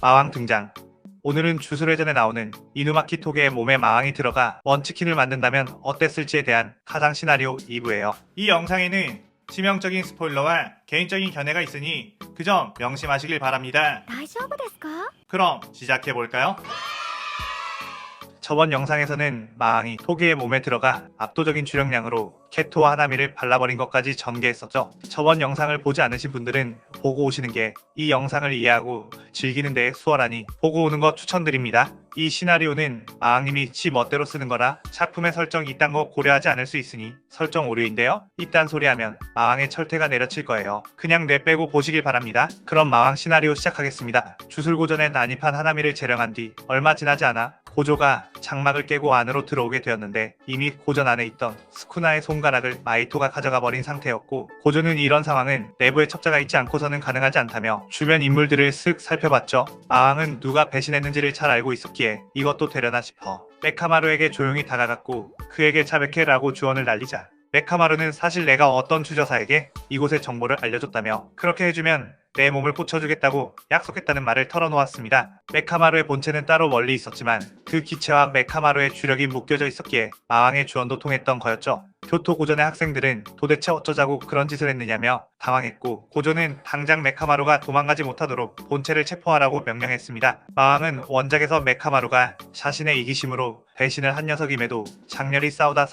마왕 등장. 오늘은 주술회전에 나오는 이누마키 토게의 몸에 마왕이 들어가 먼치킨을 만든다면 어땠을지에 대한 가상 시나리오 2부예요. 이 영상에는 치명적인 스포일러와 개인적인 견해가 있으니 그 점 명심하시길 바랍니다. 大丈夫ですか? 그럼 시작해볼까요? 저번 영상에서는 마왕이 토기의 몸에 들어가 압도적인 주력량으로 케토와 하나미를 발라버린 것까지 전개했었죠. 저번 영상을 보지 않으신 분들은 보고 오시는 게 이 영상을 이해하고 즐기는 데에 수월하니 보고 오는 거 추천드립니다. 이 시나리오는 마왕님이 지 멋대로 쓰는 거라 작품의 설정 이딴 거 고려하지 않을 수 있으니 설정 오류인데요. 이딴 소리 하면 마왕의 철퇴가 내려칠 거예요. 그냥 내빼고 보시길 바랍니다. 그럼 마왕 시나리오 시작하겠습니다. 주술고전에 난입한 하나미를 재령한 뒤 얼마 지나지 않아 고조가 장막을 깨고 안으로 들어오게 되었는데 이미 고전 안에 있던 스쿠나의 손가락을 마이토가 가져가 버린 상태였고, 고조는 이런 상황은 내부에 첩자가 있지 않고서는 가능하지 않다며 주변 인물들을 쓱 살펴봤죠. 마왕은 누가 배신했는지를 잘 알고 있었기에 이것도 되려나 싶어 메카마루에게 조용히 다가갔고 그에게 자백해라고 주언을 날리자 메카마루는 사실 내가 어떤 주저사에게 이곳의 정보를 알려줬다며 그렇게 해주면 내 몸을 고쳐주겠다고 약속했다는 말을 털어놓았습니다. 메카마루의 본체는 따로 멀리 있었지만 그 기체와 메카마루의 주력이 묶여져 있었기에 마왕의 주언도 통했던 거였죠. 교토 고전의 학생들은 도대체 어쩌자고 그런 짓을 했느냐며 당황했고, 고조는 당장 메카마루가 도망가지 못하도록 본체를 체포하라고 명령했습니다. 마왕은 원작에서 메카마루가 자신의 이기심으로 배신을 한 녀석임에도 장렬히 싸우다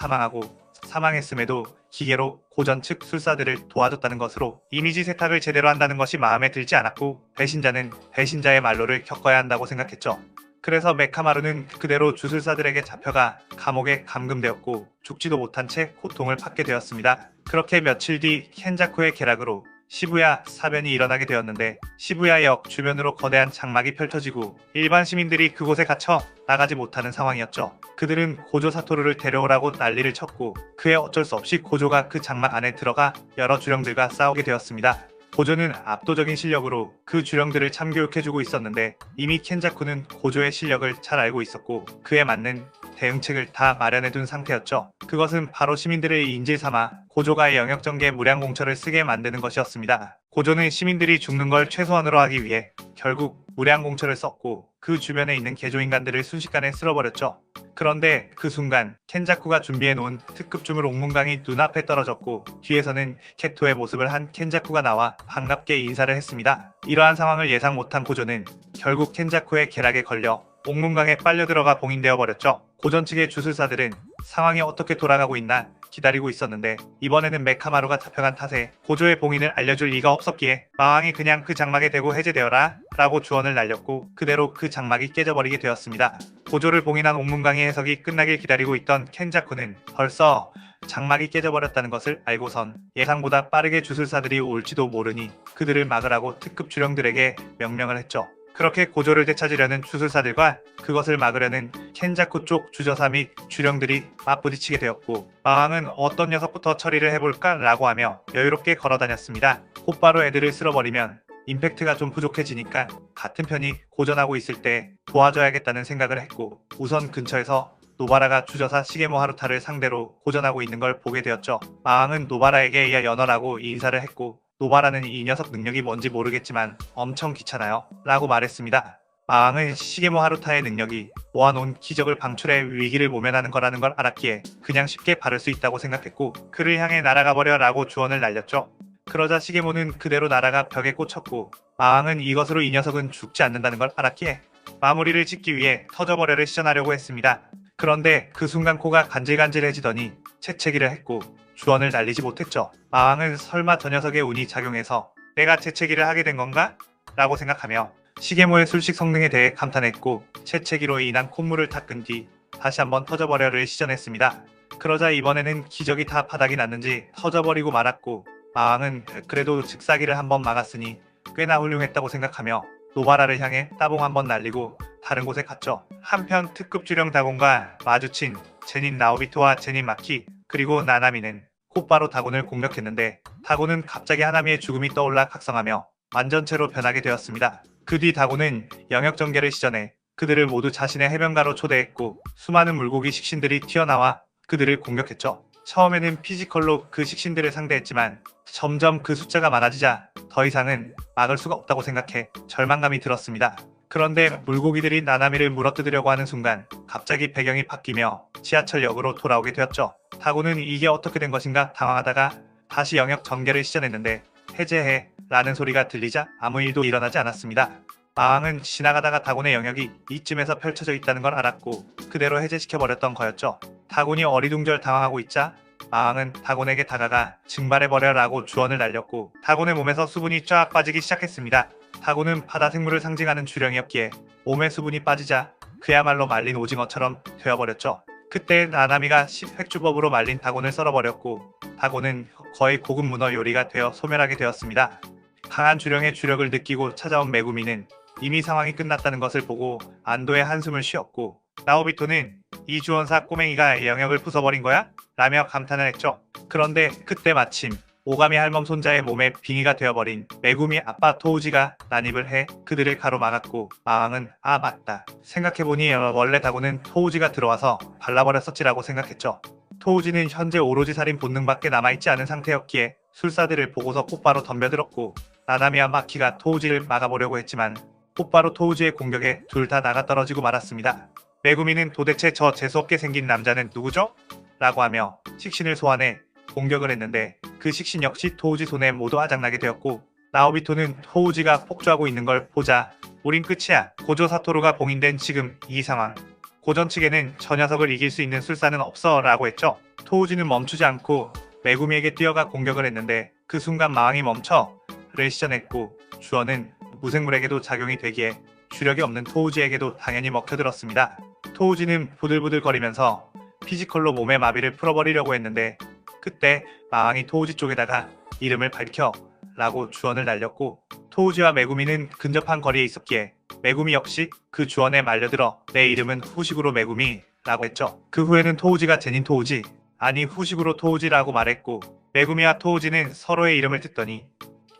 사망했음에도 기계로 고전 측 술사들을 도와줬다는 것으로 이미지 세탁을 제대로 한다는 것이 마음에 들지 않았고, 배신자는 배신자의 말로를 겪어야 한다고 생각했죠. 그래서 메카마루는 그대로 주술사들에게 잡혀가 감옥에 감금되었고 죽지도 못한 채 고통을 받게 되었습니다. 그렇게 며칠 뒤 켄자쿠의 계략으로 시부야 사변이 일어나게 되었는데, 시부야역 주변으로 거대한 장막이 펼쳐지고 일반 시민들이 그곳에 갇혀 나가지 못하는 상황이었죠. 그들은 고조 사토루를 데려오라고 난리를 쳤고, 그에 어쩔 수 없이 고조가 그 장막 안에 들어가 여러 주령들과 싸우게 되었습니다. 고조는 압도적인 실력으로 그 주령들을 참교육해주고 있었는데 이미 켄자쿠는 고조의 실력을 잘 알고 있었고 그에 맞는 대응책을 다 마련해둔 상태였죠. 그것은 바로 시민들을 인질 삼아 고조가 영역전개 무량공처를 쓰게 만드는 것이었습니다. 고조는 시민들이 죽는 걸 최소한으로 하기 위해 결국 무량공처를 썼고 그 주변에 있는 개조인간들을 순식간에 쓸어버렸죠. 그런데 그 순간 켄자쿠가 준비해놓은 특급주물 옥문강이 눈앞에 떨어졌고 뒤에서는 케토의 모습을 한 켄자쿠가 나와 반갑게 인사를 했습니다. 이러한 상황을 예상 못한 고조는 결국 켄자쿠의 계략에 걸려 옥문강에 빨려 들어가 봉인되어 버렸죠. 고전 측의 주술사들은 상황이 어떻게 돌아가고 있나 기다리고 있었는데 이번에는 메카마루가 잡혀간 탓에 고조의 봉인을 알려줄 리가 없었기에 마왕이 그냥 그 장막에 대고 해제되어라 라고 주언을 날렸고 그대로 그 장막이 깨져버리게 되었습니다. 고조를 봉인한 옥문강의 해석이 끝나길 기다리고 있던 켄자쿠는 벌써 장막이 깨져버렸다는 것을 알고선 예상보다 빠르게 주술사들이 올지도 모르니 그들을 막으라고 특급 주령들에게 명령을 했죠. 그렇게 고조를 되찾으려는 주술사들과 그것을 막으려는 켄자쿠 쪽 주저사 및 주령들이 맞부딪히게 되었고, 마왕은 어떤 녀석부터 처리를 해볼까 라고 하며 여유롭게 걸어다녔습니다. 곧바로 애들을 쓸어버리면 임팩트가 좀 부족해지니까 같은 편이 고전하고 있을 때 도와줘야겠다는 생각을 했고, 우선 근처에서 노바라가 주저사 시게모 하루타를 상대로 고전하고 있는 걸 보게 되었죠. 마왕은 노바라에게 연어라고 인사를 했고, 노바라는 이 녀석 능력이 뭔지 모르겠지만 엄청 귀찮아요 라고 말했습니다. 마왕은 시게모 하루타의 능력이 모아놓은 기적을 방출해 위기를 모면하는 거라는 걸 알았기에 그냥 쉽게 바를 수 있다고 생각했고 그를 향해 날아가 버려 라고 주언을 날렸죠. 그러자 시게모는 그대로 날아가 벽에 꽂혔고, 마왕은 이것으로 이 녀석은 죽지 않는다는 걸 알았기에 마무리를 짓기 위해 터져버려를 시전하려고 했습니다. 그런데 그 순간 코가 간질간질해지더니 재채기를 했고 주언을 날리지 못했죠. 마왕은 설마 저 녀석의 운이 작용해서 내가 재채기를 하게 된 건가? 라고 생각하며 시게모의 술식 성능에 대해 감탄했고 재채기로 인한 콧물을 닦은 뒤 다시 한번 터져버려를 시전했습니다. 그러자 이번에는 기적이 다 바닥이 났는지 터져버리고 말았고, 마왕은 그래도 즉사기를 한번 막았으니 꽤나 훌륭했다고 생각하며 노바라를 향해 따봉 한번 날리고 다른 곳에 갔죠. 한편 특급 주령 다곤과 마주친 제닌 나오비토와 제닌 마키 그리고 나나미는 곧바로 다곤을 공격했는데 다곤은 갑자기 하나미의 죽음이 떠올라 각성하며 완전체로 변하게 되었습니다. 그 뒤 다곤은 영역 전개를 시전해 그들을 모두 자신의 해변가로 초대했고 수많은 물고기 식신들이 튀어나와 그들을 공격했죠. 처음에는 피지컬로 그 식신들을 상대했지만 점점 그 숫자가 많아지자 더 이상은 막을 수가 없다고 생각해 절망감이 들었습니다. 그런데 물고기들이 나나미를 물어뜯으려고 하는 순간 갑자기 배경이 바뀌며 지하철역으로 돌아오게 되었죠. 다고는 이게 어떻게 된 것인가 당황하다가 다시 영역 전개를 시전했는데 해제해 라는 소리가 들리자 아무 일도 일어나지 않았습니다. 마왕은 지나가다가 다곤의 영역이 이쯤에서 펼쳐져 있다는 걸 알았고 그대로 해제시켜버렸던 거였죠. 다곤이 어리둥절 당황하고 있자 마왕은 다곤에게 다가가 증발해버려 라고 주언을 날렸고 다곤의 몸에서 수분이 쫙 빠지기 시작했습니다. 다곤은 바다 생물을 상징하는 주령이었기에 몸에 수분이 빠지자 그야말로 말린 오징어처럼 되어버렸죠. 그때 나나미가 10획주법으로 말린 다곤을 썰어버렸고 다곤은 거의 고급 문어 요리가 되어 소멸하게 되었습니다. 강한 주령의 주력을 느끼고 찾아온 메구미는 이미 상황이 끝났다는 것을 보고 안도의 한숨을 쉬었고 나오비토는 이 주원사 꼬맹이가 영역을 부숴버린 거야? 라며 감탄을 했죠. 그런데 그때 마침 오가미 할멈 손자의 몸에 빙의가 되어버린 메구미 아빠 토우지가 난입을 해 그들을 가로막았고 마왕은 아 맞다 생각해보니 원래 다고는 토우지가 들어와서 발라버렸었지라고 생각했죠. 토우지는 현재 오로지 살인 본능밖에 남아있지 않은 상태였기에 술사들을 보고서 곧바로 덤벼들었고 나나미와 마키가 토우지를 막아보려고 했지만 곧바로 토우지의 공격에 둘 다 나가떨어지고 말았습니다. 메구미는 도대체 저 재수없게 생긴 남자는 누구죠? 라고 하며 식신을 소환해 공격을 했는데 그 식신 역시 토우지 손에 모두 아작나게 되었고 나오비토는 토우지가 폭주하고 있는 걸 보자 우린 끝이야. 고조 사토루가 봉인된 지금 이 상황 고전 측에는 저 녀석을 이길 수 있는 술사는 없어 라고 했죠. 토우지는 멈추지 않고 메구미에게 뛰어가 공격을 했는데 그 순간 마왕이 멈춰를 시전했고 주어는 무생물에게도 작용이 되기에 주력이 없는 토우지에게도 당연히 먹혀들었습니다. 토우지는 부들부들거리면서 피지컬로 몸의 마비를 풀어버리려고 했는데 그때 마왕이 토우지 쪽에다가 이름을 밝혀 라고 주언을 날렸고 토우지와 메구미는 근접한 거리에 있었기에 메구미 역시 그 주언에 말려들어 내 이름은 후식으로 메구미 라고 했죠. 그 후에는 토우지가 제닌 토우지 아니 후식으로 토우지라고 말했고 메구미와 토우지는 서로의 이름을 듣더니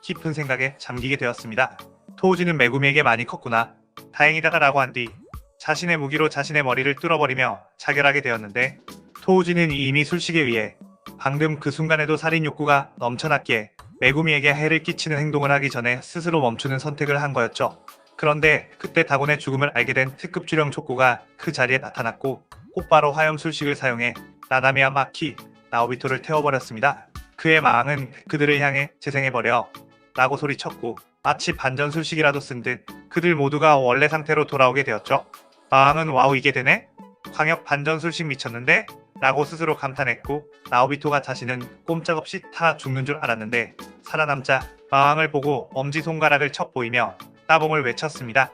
깊은 생각에 잠기게 되었습니다. 토우지는 메구미에게 많이 컸구나 다행이다 라고 한 뒤 자신의 무기로 자신의 머리를 뚫어버리며 자결하게 되었는데 토우지는 이미 술식에 의해 방금 그 순간에도 살인 욕구가 넘쳐났기에 메구미에게 해를 끼치는 행동을 하기 전에 스스로 멈추는 선택을 한 거였죠. 그런데 그때 다곤의 죽음을 알게 된 특급 주령 촉구가 그 자리에 나타났고 곧바로 화염 술식을 사용해 나나미와 마키, 나오비토를 태워버렸습니다. 그의 마왕은 그들을 향해 재생해버려 라고 소리쳤고 마치 반전 술식이라도 쓴 듯 그들 모두가 원래 상태로 돌아오게 되었죠. 마왕은 와우 이게 되네? 광역 반전 술식 미쳤는데? 라고 스스로 감탄했고 나오비토가 자신은 꼼짝없이 타 죽는 줄 알았는데 살아남자 마왕을 보고 엄지손가락을 쳐 보이며 따봉을 외쳤습니다.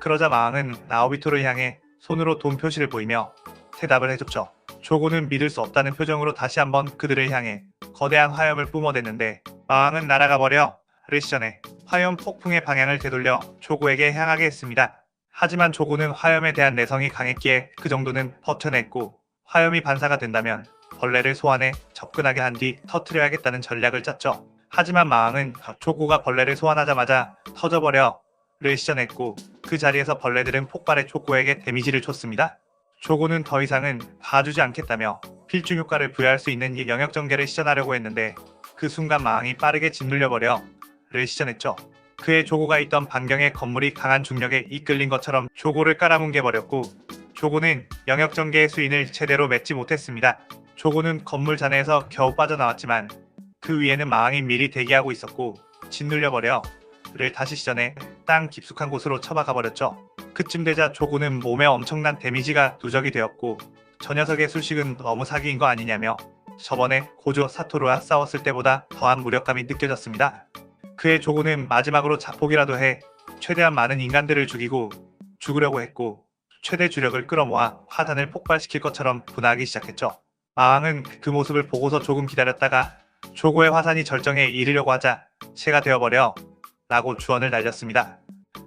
그러자 마왕은 나오비토를 향해 손으로 돈 표시를 보이며 대답을 해줬죠. 조고는 믿을 수 없다는 표정으로 다시 한번 그들을 향해 거대한 화염을 뿜어댔는데 마왕은 날아가 버려 를 시전해 화염 폭풍의 방향을 되돌려 조고에게 향하게 했습니다. 하지만 조고는 화염에 대한 내성이 강했기에 그 정도는 버텨냈고 화염이 반사가 된다면 벌레를 소환해 접근하게 한 뒤 터트려야겠다는 전략을 짰죠. 하지만 마왕은 조고가 벌레를 소환하자마자 터져버려 를 시전했고 그 자리에서 벌레들은 폭발해 조고에게 데미지를 줬습니다. 조고는 더 이상은 봐주지 않겠다며 필중 효과를 부여할 수 있는 이 영역 전개를 시전하려고 했는데 그 순간 마왕이 빠르게 짓눌려버려 를 시전했죠. 그의 조고가 있던 반경의 건물이 강한 중력에 이끌린 것처럼 조고를 깔아뭉개버렸고 조고는 영역 전개의 수인을 제대로 맺지 못했습니다. 조고는 건물 잔해에서 겨우 빠져나왔지만 그 위에는 마왕이 미리 대기하고 있었고 짓눌려버려 를 다시 시전해 땅 깊숙한 곳으로 처박아버렸죠. 그쯤 되자 조고는 몸에 엄청난 데미지가 누적이 되었고 저 녀석의 술식은 너무 사기인 거 아니냐며 저번에 고조 사토루와 싸웠을 때보다 더한 무력감이 느껴졌습니다. 그의 조고는 마지막으로 자폭이라도 해 최대한 많은 인간들을 죽이고 죽으려고 했고 최대 주력을 끌어모아 화산을 폭발시킬 것처럼 분화하기 시작했죠. 마왕은 그 모습을 보고서 조금 기다렸다가 조고의 화산이 절정에 이르려고 하자 새가 되어버려 라고 주언을 날렸습니다.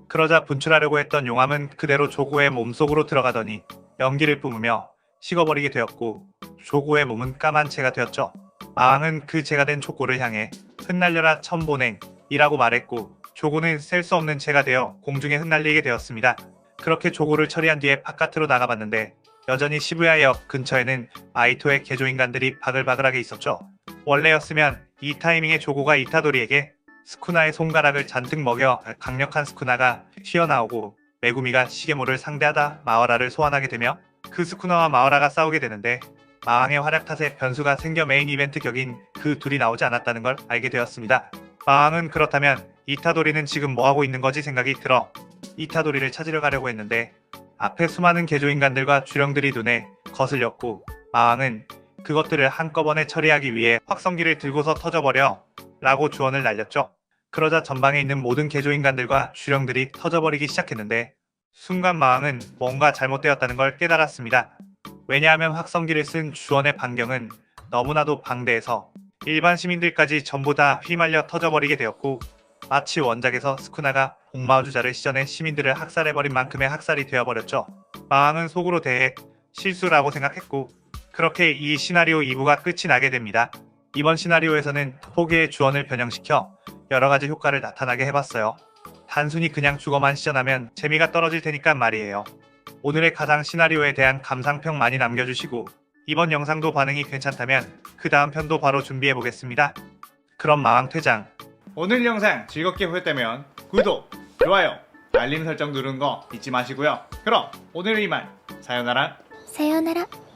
그러자 분출하려고 했던 용암은 그대로 조고의 몸속으로 들어가더니 연기를 뿜으며 식어버리게 되었고 조고의 몸은 까만 채가 되었죠. 마왕은 그 채가 된 조고를 향해 흩날려라 천보냉 이라고 말했고 조고는 셀 수 없는 채가 되어 공중에 흩날리게 되었습니다. 그렇게 조고를 처리한 뒤에 바깥으로 나가봤는데 여전히 시부야역 근처에는 마이토의 개조인간들이 바글바글하게 있었죠. 원래였으면 이 타이밍에 조고가 이타도리에게 스쿠나의 손가락을 잔뜩 먹여 강력한 스쿠나가 튀어나오고 메구미가 시게모를 상대하다 마와라를 소환하게 되며 그 스쿠나와 마와라가 싸우게 되는데 마왕의 활약 탓에 변수가 생겨 메인 이벤트 격인 그 둘이 나오지 않았다는 걸 알게 되었습니다. 마왕은 그렇다면 이타도리는 지금 뭐하고 있는 거지 생각이 들어 이타도리를 찾으러 가려고 했는데 앞에 수많은 개조인간들과 주령들이 눈에 거슬렸고 마왕은 그것들을 한꺼번에 처리하기 위해 확성기를 들고서 터져버려 라고 주원을 날렸죠. 그러자 전방에 있는 모든 개조인간들과 주령들이 터져버리기 시작했는데 순간 마왕은 뭔가 잘못되었다는 걸 깨달았습니다. 왜냐하면 확성기를 쓴 주원의 반경은 너무나도 방대해서 일반 시민들까지 전부 다 휘말려 터져버리게 되었고 마치 원작에서 스쿠나가 복마주자를 시전해 시민들을 학살해버린 만큼의 학살이 되어버렸죠. 마왕은 속으로 대해 실수라고 생각했고 그렇게 이 시나리오 2부가 끝이 나게 됩니다. 이번 시나리오에서는 포기의 주원을 변형시켜 여러가지 효과를 나타나게 해봤어요. 단순히 그냥 죽어만 시전하면 재미가 떨어질 테니까 말이에요. 오늘의 가상 시나리오에 대한 감상평 많이 남겨주시고 이번 영상도 반응이 괜찮다면 그 다음 편도 바로 준비해보겠습니다. 그럼 마왕 퇴장. 오늘 영상 즐겁게 보셨다면 구독, 좋아요, 알림 설정 누르는 거 잊지 마시고요. 그럼 오늘은 이만 사요나라.さようなら。